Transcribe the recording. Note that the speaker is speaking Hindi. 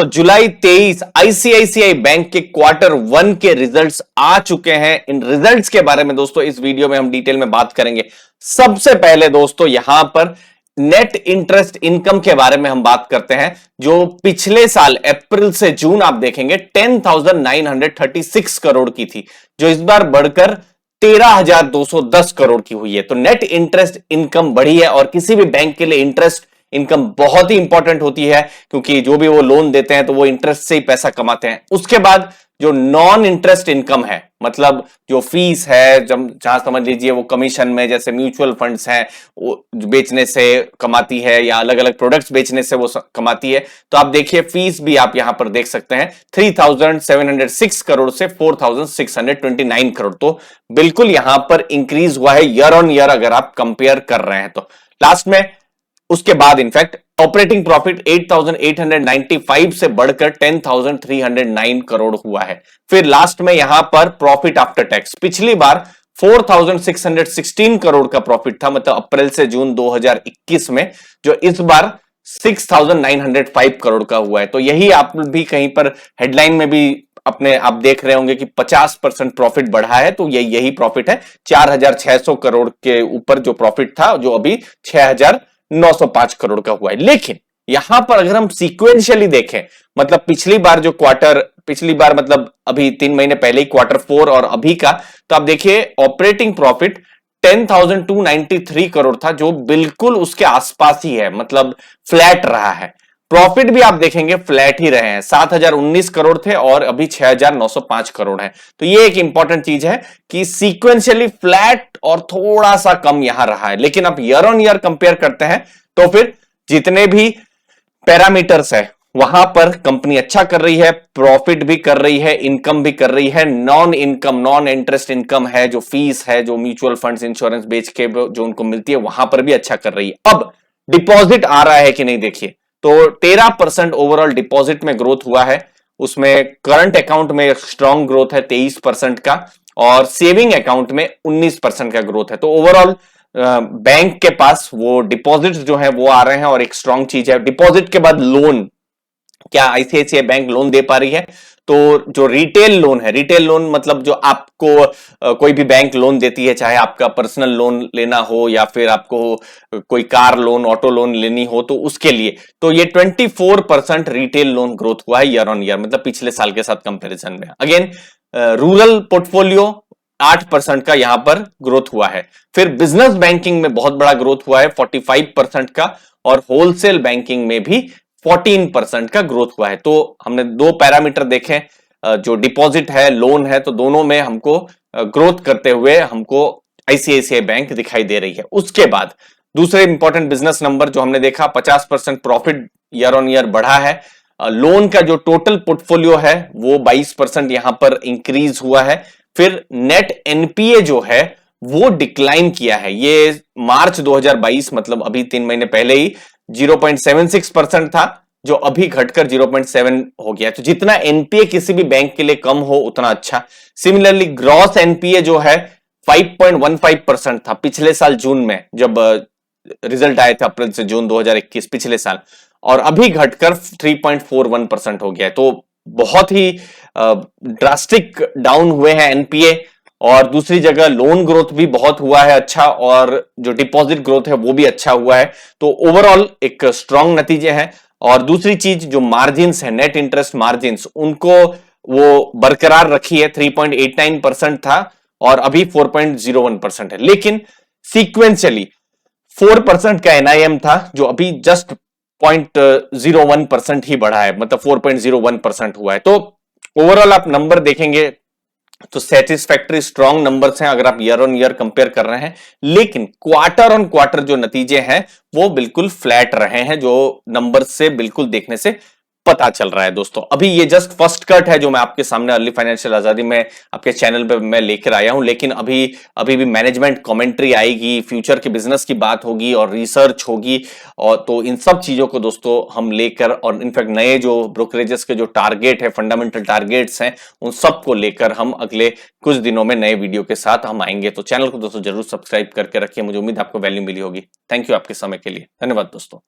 दोस्तों, जुलाई 23 आईसीआईसीआई बैंक के क्वार्टर 1 के रिजल्ट्स आ चुके हैं। इन रिजल्ट्स के बारे में दोस्तों इस वीडियो में हम डिटेल में बात करेंगे। सबसे पहले दोस्तों यहां पर नेट इंटरेस्ट इनकम के बारे में हम बात करते हैं, जो पिछले साल अप्रैल से जून आप देखेंगे 10,936 करोड़ की थी, जो इस बार बढ़कर 13,210 करोड़ की हुई है। तो नेट इंटरेस्ट इनकम बढ़ी है और किसी भी बैंक के लिए इंटरेस्ट इनकम बहुत ही इंपॉर्टेंट होती है, क्योंकि जो भी वो लोन देते हैं तो वो इंटरेस्ट से ही पैसा कमाते हैं। उसके बाद जो नॉन इंटरेस्ट इनकम है, मतलब जो फीस है, जहां समझ लीजिए वो कमीशन में, जैसे म्यूचुअल फंड्स हैं वो बेचने से कमाती है या अलग अलग प्रोडक्ट्स बेचने से वो कमाती है। तो आप देखिए फीस भी आप यहां पर देख सकते हैं 3,706 करोड़ से 4,629 करोड़। तो बिल्कुल यहां पर इंक्रीज हुआ है ईयर ऑन ईयर अगर आप कंपेयर कर रहे हैं तो। लास्ट में उसके बाद इनफैक्ट ऑपरेटिंग प्रॉफिट 8,895 से बढ़कर 10,309 करोड़ हुआ है। फिर लास्ट में यहां पर प्रॉफिट आफ्टर टैक्स, पिछली बार 4,616 करोड़ का प्रॉफिट था, मतलब अप्रैल से जून 2021 में, जो इस बार 6,905 करोड़ का हुआ है। तो यही आप भी कहीं पर हेडलाइन में भी अपने आप देख रहे होंगे कि 50% प्रॉफिट बढ़ा है। तो यही प्रॉफिट है, 4,600 करोड़ के ऊपर जो प्रॉफिट था, जो अभी 6,905 करोड़ का हुआ है। लेकिन यहां पर अगर हम सीक्वेंशियली देखें, मतलब पिछली बार मतलब अभी 3 महीने पहले ही क्वार्टर 4 और अभी का, तो आप देखिए ऑपरेटिंग प्रॉफिट 10,293 करोड़ था, जो बिल्कुल उसके आसपास ही है, मतलब फ्लैट रहा है। प्रॉफिट भी आप देखेंगे फ्लैट ही रहे हैं, 7,019 करोड़ थे और अभी 6,905 करोड़ है। तो ये एक इंपॉर्टेंट चीज है कि सीक्वेंशियली फ्लैट और थोड़ा सा कम यहां रहा है। लेकिन आप ईयर ऑन ईयर कंपेयर करते हैं तो फिर जितने भी पैरामीटर्स है वहां पर कंपनी अच्छा कर रही है, प्रॉफिट भी कर रही है, इनकम भी कर रही है, नॉन इंटरेस्ट इनकम है, जो फीस है, जो म्यूचुअल फंड्स इंश्योरेंस बेच के जो उनको मिलती है वहां पर भी अच्छा कर रही है। अब डिपॉजिट आ रहा है कि नहीं देखिए, तो 13% ओवरऑल डिपॉजिट में ग्रोथ हुआ है। उसमें करंट अकाउंट में स्ट्रॉन्ग ग्रोथ है 23% का, और सेविंग अकाउंट में 19% का ग्रोथ है। तो ओवरऑल बैंक के पास वो डिपॉजिट जो है वो आ रहे हैं, और एक स्ट्रॉन्ग चीज है डिपॉजिट के बाद लोन। क्या आईसीआईसीआई बैंक लोन दे पा रही है? तो जो रिटेल लोन है, रिटेल लोन मतलब जो आपको कोई भी बैंक लोन देती है, चाहे आपका पर्सनल लोन लेना हो या फिर आपको कोई कार लोन, ऑटो लोन लेनी हो, तो उसके लिए तो ये 24% रिटेल लोन ग्रोथ हुआ है ईयर ऑन ईयर, मतलब पिछले साल के साथ कंपैरिजन में। अगेन रूरल पोर्टफोलियो 8% का यहां पर ग्रोथ हुआ है। फिर बिजनेस बैंकिंग में बहुत बड़ा ग्रोथ हुआ है 45% का, और होलसेल बैंकिंग में भी 14% का ग्रोथ हुआ है। तो हमने दो पैरामीटर देखे, जो डिपॉजिट है, लोन है, तो दोनों में हमको ग्रोथ करते हुए हमको आईसीआईसीआई बैंक दिखाई दे रही है। उसके बाद दूसरे इंपॉर्टेंट बिजनेस नंबर जो हमने देखा, 50% प्रॉफिट ईयर ऑन ईयर बढ़ा है। लोन का जो टोटल पोर्टफोलियो है वो 22% यहां पर इंक्रीज हुआ है। फिर नेट एनपीए जो है वो डिक्लाइन किया है। ये मार्च 2022 मतलब अभी 3 महीने पहले ही 0.76% था, जो अभी घटकर 0.7 हो गया। तो जितना एनपीए किसी भी बैंक के लिए कम हो उतना अच्छा। सिमिलरली ग्रॉस एनपीए जो है 5.15% था पिछले साल जून में, जब रिजल्ट आए थे अप्रैल से जून 2021 पिछले साल, और अभी घटकर 3.41% हो गया है। तो बहुत ही ड्रास्टिक डाउन हुए हैं एनपीए। और दूसरी जगह लोन ग्रोथ भी बहुत हुआ है अच्छा, और जो डिपॉजिट ग्रोथ है वो भी अच्छा हुआ है। तो ओवरऑल एक स्ट्रांग नतीजे हैं। और दूसरी चीज जो मार्जिन्स है, नेट इंटरेस्ट मार्जिन्स, उनको वो बरकरार रखी है। 3.89% था और अभी 4.01% है। लेकिन सीक्वेंशियली 4% का एनआईएम था, जो अभी जस्ट 0.01% ही बढ़ा है, मतलब 4.01% हुआ है। तो ओवरऑल आप नंबर देखेंगे तो सेटिस्फैक्टरी स्ट्रॉन्ग नंबर्स हैं अगर आप ईयर ऑन ईयर कंपेयर कर रहे हैं। लेकिन क्वार्टर ऑन क्वार्टर जो नतीजे हैं वो बिल्कुल फ्लैट रहे हैं, जो नंबर से बिल्कुल देखने से पता चल रहा है। दोस्तों अभी ये जस्ट फर्स्ट कट है जो मैं आपके सामने अर्ली फाइनेंशियल आजादी में आपके चैनल पे मैं लेकर आया हूं। लेकिन अभी भी मैनेजमेंट कमेंट्री आएगी, फ्यूचर के बिजनेस की बात होगी और रिसर्च होगी, और तो इन सब चीजों को दोस्तों हम लेकर, और इनफैक्ट नए जो ब्रोकरेजेस के जो टारगेट है, फंडामेंटल टारगेट्स हैं, उन सबको लेकर हम अगले कुछ दिनों में नए वीडियो के साथ हम आएंगे। तो चैनल को दोस्तों जरूर सब्सक्राइब करके रखिए। मुझे उम्मीद आपको वैल्यू मिली होगी। थैंक यू आपके समय के लिए, धन्यवाद दोस्तों।